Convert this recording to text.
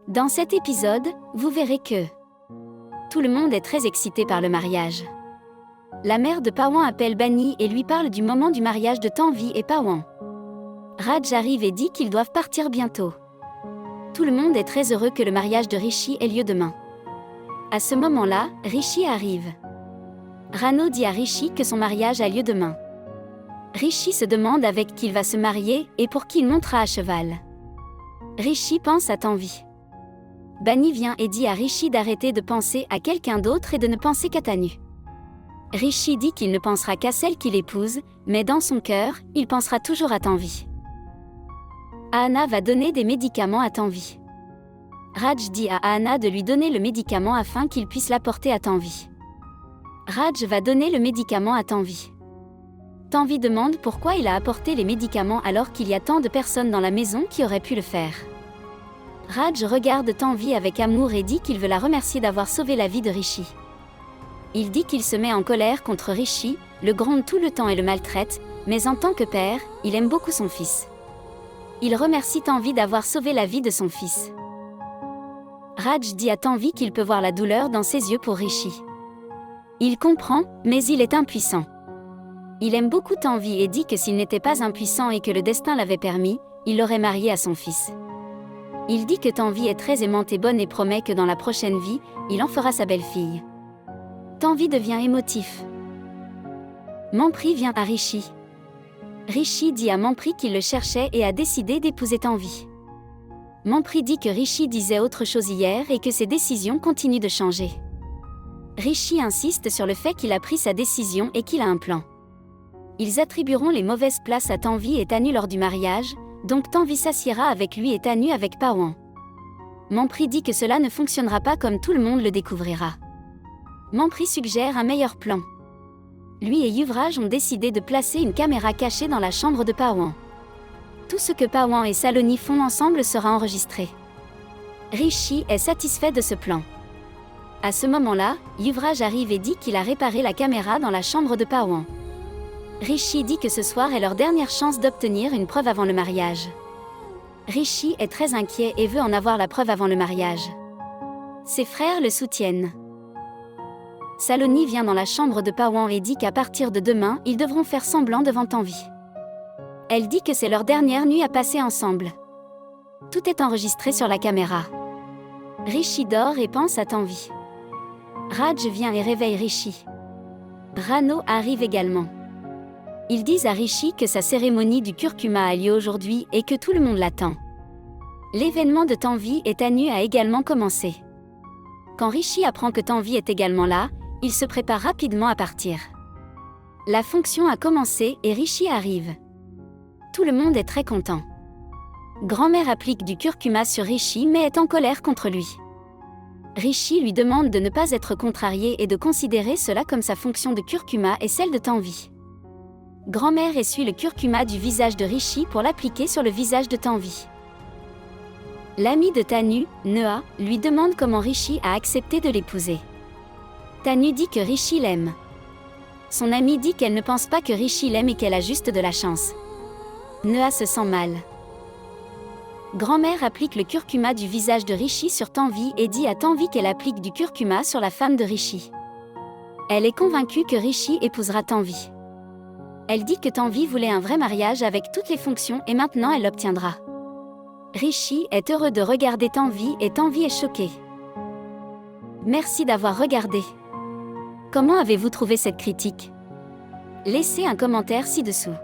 Dans cet épisode, vous verrez que tout le monde est très excité par le mariage. La mère de Pawan appelle Bani et lui parle du moment du mariage de Tanvi et Pawan. Raj arrive et dit qu'ils doivent partir bientôt. Tout le monde est très heureux que le mariage de Rishi ait lieu demain. À ce moment-là, Rishi arrive. Rano dit à Rishi que son mariage a lieu demain. Rishi se demande avec qui il va se marier et pour qui il montera à cheval. Rishi pense à Tanvi. Bani vient et dit à Rishi d'arrêter de penser à quelqu'un d'autre et de ne penser qu'à Tanu. Rishi dit qu'il ne pensera qu'à celle qu'il épouse, mais dans son cœur, il pensera toujours à Tanvi. Ahana va donner des médicaments à Tanvi. Raj dit à Ahana de lui donner le médicament afin qu'il puisse l'apporter à Tanvi. Raj va donner le médicament à Tanvi. Tanvi demande pourquoi il a apporté les médicaments alors qu'il y a tant de personnes dans la maison qui auraient pu le faire. Raj regarde Tanvi avec amour et dit qu'il veut la remercier d'avoir sauvé la vie de Rishi. Il dit qu'il se met en colère contre Rishi, le gronde tout le temps et le maltraite, mais en tant que père, il aime beaucoup son fils. Il remercie Tanvi d'avoir sauvé la vie de son fils. Raj dit à Tanvi qu'il peut voir la douleur dans ses yeux pour Rishi. Il comprend, mais il est impuissant. Il aime beaucoup Tanvi et dit que s'il n'était pas impuissant et que le destin l'avait permis, il l'aurait marié à son fils. Il dit que Tanvi est très aimante et bonne et promet que dans la prochaine vie, il en fera sa belle-fille. Tanvi devient émotif. Mampri vient à Rishi. Rishi dit à Mampri qu'il le cherchait et a décidé d'épouser Tanvi. Mampri dit que Rishi disait autre chose hier et que ses décisions continuent de changer. Rishi insiste sur le fait qu'il a pris sa décision et qu'il a un plan. Ils attribueront les mauvaises places à Tanvi et Tanu lors du mariage, donc Tanvi s'assiera avec lui et Tanu avec Pawan. Mampri dit que cela ne fonctionnera pas comme tout le monde le découvrira. Mampri suggère un meilleur plan. Lui et Yuvraj ont décidé de placer une caméra cachée dans la chambre de Pawan. Tout ce que Pawan et Saloni font ensemble sera enregistré. Rishi est satisfait de ce plan. À ce moment-là, Yuvraj arrive et dit qu'il a réparé la caméra dans la chambre de Pawan. Rishi dit que ce soir est leur dernière chance d'obtenir une preuve avant le mariage. Rishi est très inquiet et veut en avoir la preuve avant le mariage. Ses frères le soutiennent. Saloni vient dans la chambre de Pawan et dit qu'à partir de demain, ils devront faire semblant devant Tanvi. Elle dit que c'est leur dernière nuit à passer ensemble. Tout est enregistré sur la caméra. Rishi dort et pense à Tanvi. Raj vient et réveille Rishi. Rano arrive également. Ils disent à Rishi que sa cérémonie du curcuma a lieu aujourd'hui et que tout le monde l'attend. L'événement de Tanvi et Tanu a également commencé. Quand Rishi apprend que Tanvi est également là, il se prépare rapidement à partir. La fonction a commencé et Rishi arrive. Tout le monde est très content. Grand-mère applique du curcuma sur Rishi mais est en colère contre lui. Rishi lui demande de ne pas être contrarié et de considérer cela comme sa fonction de curcuma et celle de Tanvi. Grand-mère essuie le curcuma du visage de Rishi pour l'appliquer sur le visage de Tanvi. L'ami de Tanu, Neha, lui demande comment Rishi a accepté de l'épouser. Tanu dit que Rishi l'aime. Son amie dit qu'elle ne pense pas que Rishi l'aime et qu'elle a juste de la chance. Neha se sent mal. Grand-mère applique le curcuma du visage de Rishi sur Tanvi et dit à Tanvi qu'elle applique du curcuma sur la femme de Rishi. Elle est convaincue que Rishi épousera Tanvi. Elle dit que Tanvi voulait un vrai mariage avec toutes les fonctions et maintenant elle l'obtiendra. Rishi est heureux de regarder Tanvi et Tanvi est choqué. Merci d'avoir regardé. Comment avez-vous trouvé cette critique? Laissez un commentaire ci-dessous.